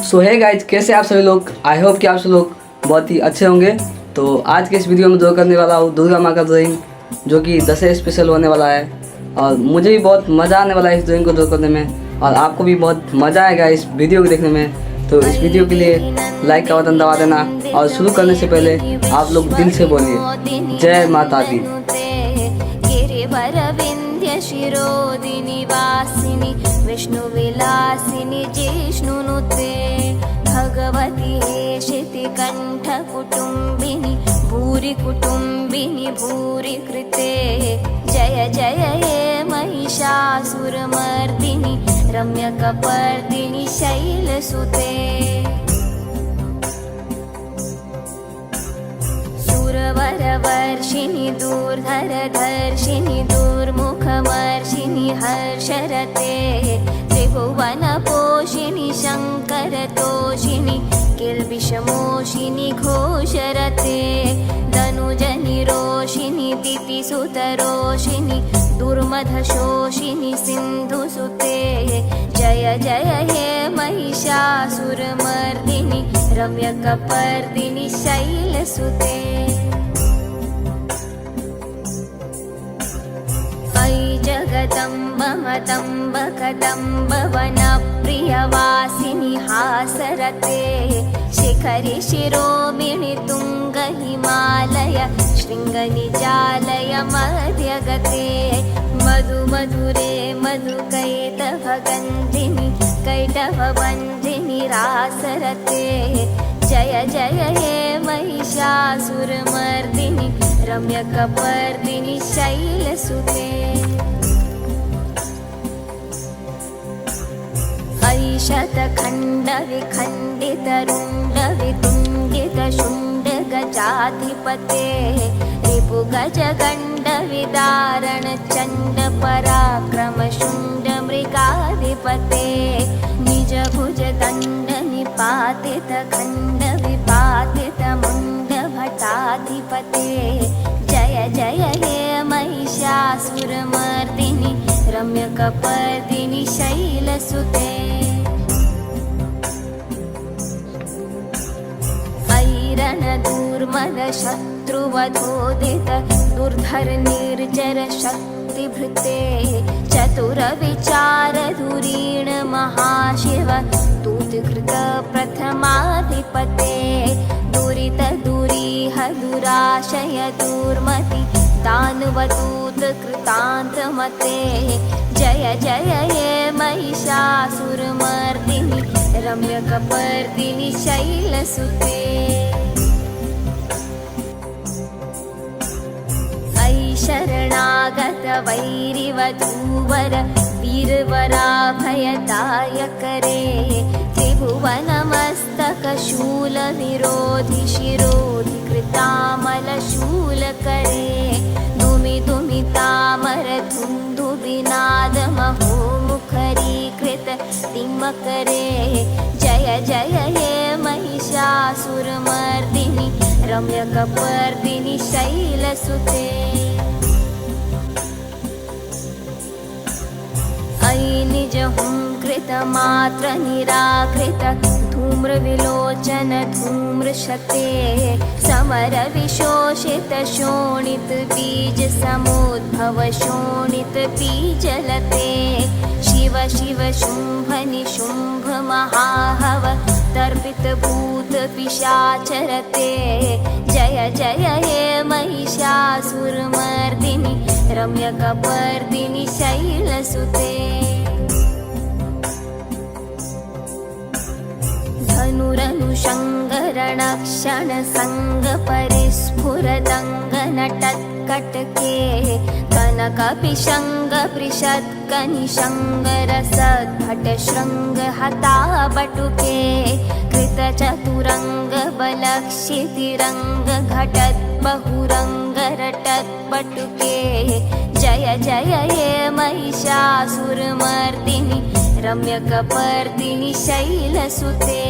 सो है गाइज, कैसे आप सभी लोग। आई होप कि आप सभी लोग बहुत ही अच्छे होंगे। तो आज के इस वीडियो में जो करने वाला हूँ दुर्गा माँ का ड्राइंग, जो कि दशहरा स्पेशल होने वाला है। और मुझे भी बहुत मज़ा आने वाला है इस ड्राइंग को ड्रॉ करने में, और आपको भी बहुत मज़ा आएगा इस वीडियो को देखने में। तो इस वीडियो के लिए लाइक का बटन दबा देना, और शुरू करने से पहले आप लोग दिल से बोलिए जय माता दी। शिरोदिनी वासिनी विष्णुविलासिनी जिष्णुनुते भगवती हेशिति कंठ कुटुंबिनी भूरि कुटुंबिनी भूरि कृते जय जय हे महिषासुरमर्दिनी रम्यकपर्दिनी शैलसुते सुरवरवर्षिणि दूर्धरधर्षिणि दूर्मुखमर्षिणि हर्षरते त्रिभुवनपोषिणि शङ्करतोषिणि किल्बिषमोषिनि घोषरते धनुजनिरोषिणि दितिसुतरोषिणि दुर्मधशोषिनि सिन्धुसुते जय जय हे महिषासुरमर्दिनि रम्यकपर्दिनि शैलसुते जगदम्ब मतम्ब कदम्ब वनप्रियवासिनि हासरते शिखरि शिरोमिणि तुङ्ग हिमालय शृङ्गनिजालय मध्यगते मधु मधुरे मधुकैटभगन्धिनि कैटभवन्धिनि रासरते जय जय हे महिषासुरमर्दिनि रम्यकपर्दिनि शैलसुते शतखण्डविखण्डितरुण्डवितुण्डितशुण्डगजाधिपते रिपुगजगण्डविदारणचण्डपराक्रमशुण्डमृगाधिपते निजभुजदण्डनिपातितखण्डविपातितमुण्डभटाधिपते जय जय हे महिषासुरमर्दिनि रम्यकपर्दिनि शैलसुते दूर्मदशत्रुवधोदित दुर्धर निर्जर शक्तिभृते चतुरविचारधुरीण महाशिव दूतकृत प्रथमाधिपते दुरित दुरीह दुराशय दुर्मति दानवदूत कृतान्तमते जय जय हे महिषासुरमर्दिनि रम्यकपर्दिनि शैलसुते शरणागत वैरिवधूवर वीरवराभयदायकरे त्रिभुवनमस्तकशूलविरोधि शिरोधि कृतामलशूलकरे दुमिदुमितामरधुन्दुबिनादमहोमुखरीकृत तिम्मकरे जय जय हे महिषासुरमर्दिनि रम्यकपर्दिनि शैलसुते निज हुंकृतमात्र निराकृत धूम्रविलोचन धूम्रशते समर विशोषित शोणित बीज समुद्भव शोणित बीजलते शिव शिव शुंभ निशुंभ महाहव तर्पित भूत पिशाचरते जय जय हे महिषासुरमर्दिनि रम्यकपर्दिनि शैलसुते धनुरनुषङ्गरणक्षण सङ्गपरिस्फुरदङ्गनटत्कटके कनकपिशङ्गपृषत्कनिशङ्गरसद्भटशृङ्गहताबटुके कृतचतुरङ्गबलक्षितिरङ्गघटद्बहुरङ्गरटत्पटुके जय जय हे महिषासुरमर्दिनि रम्यकपर्दिनि शैलसुते